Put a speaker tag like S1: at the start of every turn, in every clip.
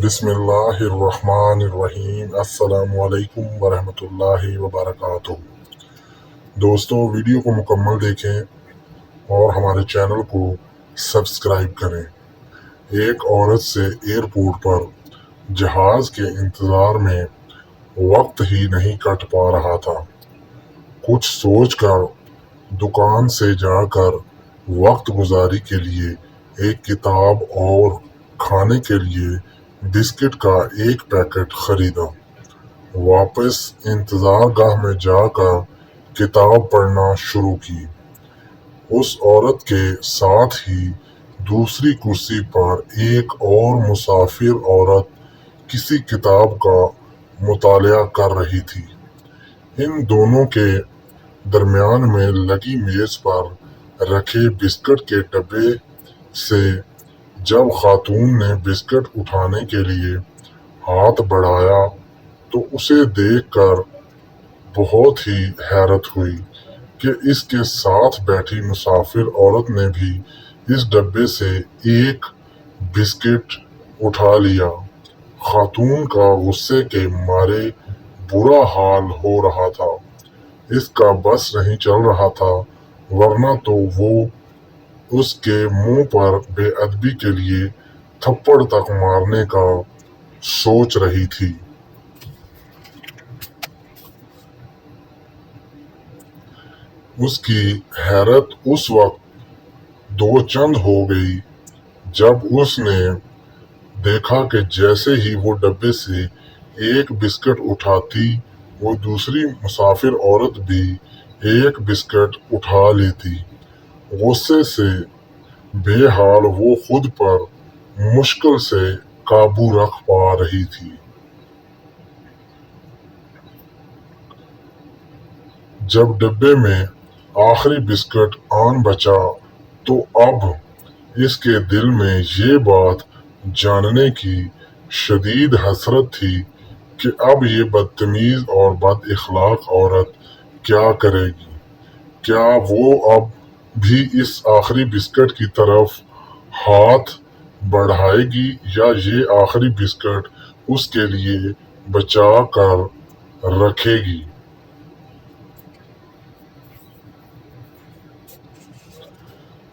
S1: بسم اللہ الرحمن الرحیم۔ السلام علیکم ورحمۃ اللہ وبرکاتہ۔ دوستو، ویڈیو کو مکمل دیکھیں اور ہمارے چینل کو سبسکرائب کریں۔ ایک عورت سے ایئرپورٹ پر جہاز کے انتظار میں وقت ہی نہیں کٹ پا رہا تھا۔ کچھ سوچ کر دکان سے جا کر وقت گزاری کے لیے ایک کتاب اور کھانے کے لیے بسکٹ کا ایک پیکٹ خریدا۔ واپس انتظار گاہ میں جا کر کتاب پڑھنا شروع کی۔ اس عورت کے ساتھ ہی دوسری کرسی پر ایک اور مسافر عورت کسی کتاب کا مطالعہ کر رہی تھی۔ ان دونوں کے درمیان میں لگی میز پر رکھے بسکٹ کے ڈبے سے جب خاتون نے بسکٹ اٹھانے کے لیے ہاتھ بڑھایا تو اسے دیکھ کر بہت ہی حیرت ہوئی کہ اس کے ساتھ بیٹھی مسافر عورت نے بھی اس ڈبے سے ایک بسکٹ اٹھا لیا۔ خاتون کا غصے کے مارے برا حال ہو رہا تھا۔ اس کا بس نہیں چل رہا تھا، ورنہ تو وہ اس کے منہ پر بے ادبی کے لیے تھپڑ تک مارنے کا سوچ رہی تھی۔ اس کی حیرت اس وقت دو چند ہو گئی جب اس نے دیکھا کہ جیسے ہی وہ ڈبے سے ایک بسکٹ اٹھاتی، وہ دوسری مسافر عورت بھی ایک بسکٹ اٹھا لیتی۔ غصے سے بے حال وہ خود پر مشکل سے قابو رکھ پا رہی تھی۔ جب ڈبے میں آخری بسکٹ آن بچا تو اب اس کے دل میں یہ بات جاننے کی شدید حسرت تھی کہ اب یہ بدتمیز اور بد اخلاق عورت کیا کرے گی۔ کیا وہ اب بھی اس آخری بسکٹ کی طرف ہاتھ بڑھائے گی یا یہ آخری بسکٹ اس کے لیے بچا کر رکھے گی؟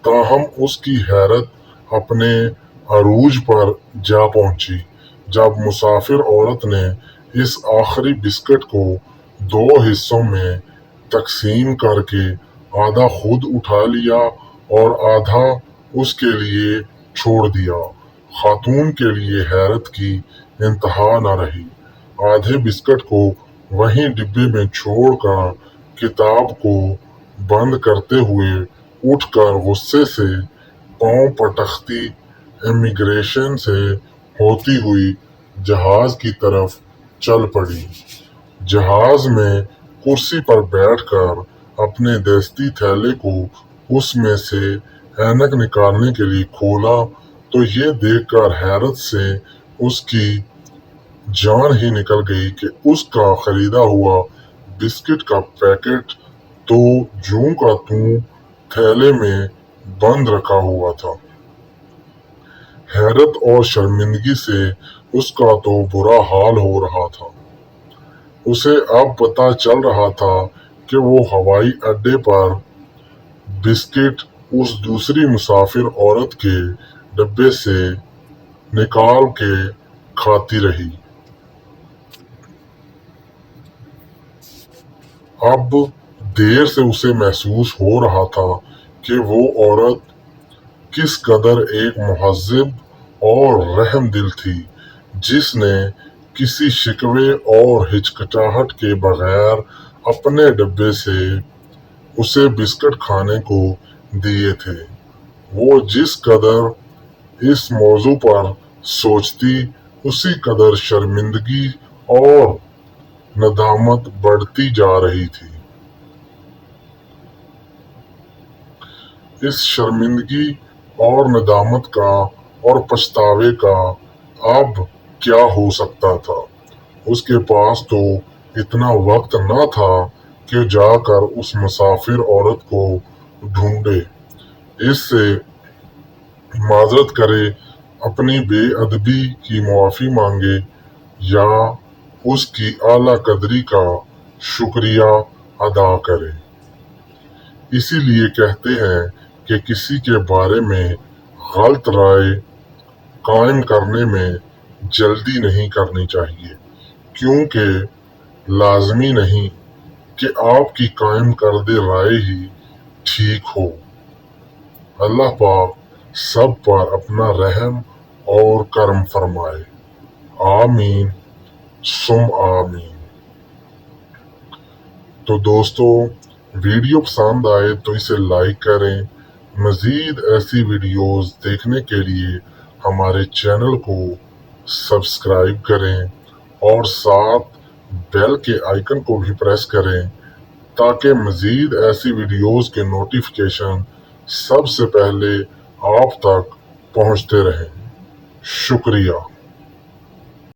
S1: تاہم اس کی حیرت اپنے عروج پر جا پہنچی جب مسافر عورت نے اس آخری بسکٹ کو دو حصوں میں تقسیم کر کے آدھا خود اٹھا لیا اور آدھا اس کے لیے چھوڑ دیا۔ خاتون کے لیے حیرت کی انتہا نہ رہی۔ آدھے بسکٹ کو وہیں ڈبے میں چھوڑ کر کتاب کو بند کرتے ہوئے اٹھ کر غصے سے پاؤں پٹکتی امیگریشن سے ہوتی ہوئی جہاز کی طرف چل پڑی۔ جہاز میں کرسی پر بیٹھ کر اپنے دستی تھیلے کو اس میں سے اینک نکالنے کے لیے کھولا تو یہ دیکھ کر حیرت سے اس کی جان ہی نکل گئی کہ اس کا خریدا ہوا بسکٹ کا پیکٹ تو جوں کا توں تھیلے میں بند رکھا ہوا تھا۔ حیرت اور شرمندگی سے اس کا تو برا حال ہو رہا تھا۔ اسے اب پتہ چل رہا تھا کہ وہ ہوائی اڈے پر بسکٹ اس دوسری مسافر عورت کے ڈبے سے نکال کے کھاتی رہی۔ اب دیر سے اسے محسوس ہو رہا تھا کہ وہ عورت کس قدر ایک مہذب اور رحم دل تھی، جس نے کسی شکوے اور ہچکچاہٹ کے بغیر اپنے ڈبے سے اسے بسکٹ کھانے کو دیے تھے۔ وہ جس قدر اس موضوع پر سوچتی، اسی قدر شرمندگی اور ندامت بڑھتی جا رہی تھی۔ اس شرمندگی اور ندامت کا اور پچھتاوے کا اب کیا ہو سکتا تھا؟ اس کے پاس تو اتنا وقت نہ تھا کہ جا کر اس مسافر عورت کو ڈھونڈے، اس سے معذرت کرے اپنی بے ادبی کی معافی مانگے یا اس کی اعلیٰ قدری کا شکریہ ادا کرے۔ اسی لیے کہتے ہیں کہ کسی کے بارے میں غلط رائے قائم کرنے میں جلدی نہیں کرنی چاہیے، کیونکہ لازمی نہیں کہ آپ کی قائم کردہ رائے ہی ٹھیک ہو۔ اللہ پاک سب پر اپنا رحم اور کرم فرمائے، آمین ثم آمین۔ تو دوستو، ویڈیو پسند آئے تو اسے لائک کریں۔ مزید ایسی ویڈیوز دیکھنے کے لیے ہمارے چینل کو سبسکرائب کریں اور ساتھ بیل کے آئیکن کو بھی پریس کریں تاکہ مزید ایسی ویڈیوز کے نوٹیفیکیشن سب سے پہلے آپ تک پہنچتے رہیں۔ شکریہ۔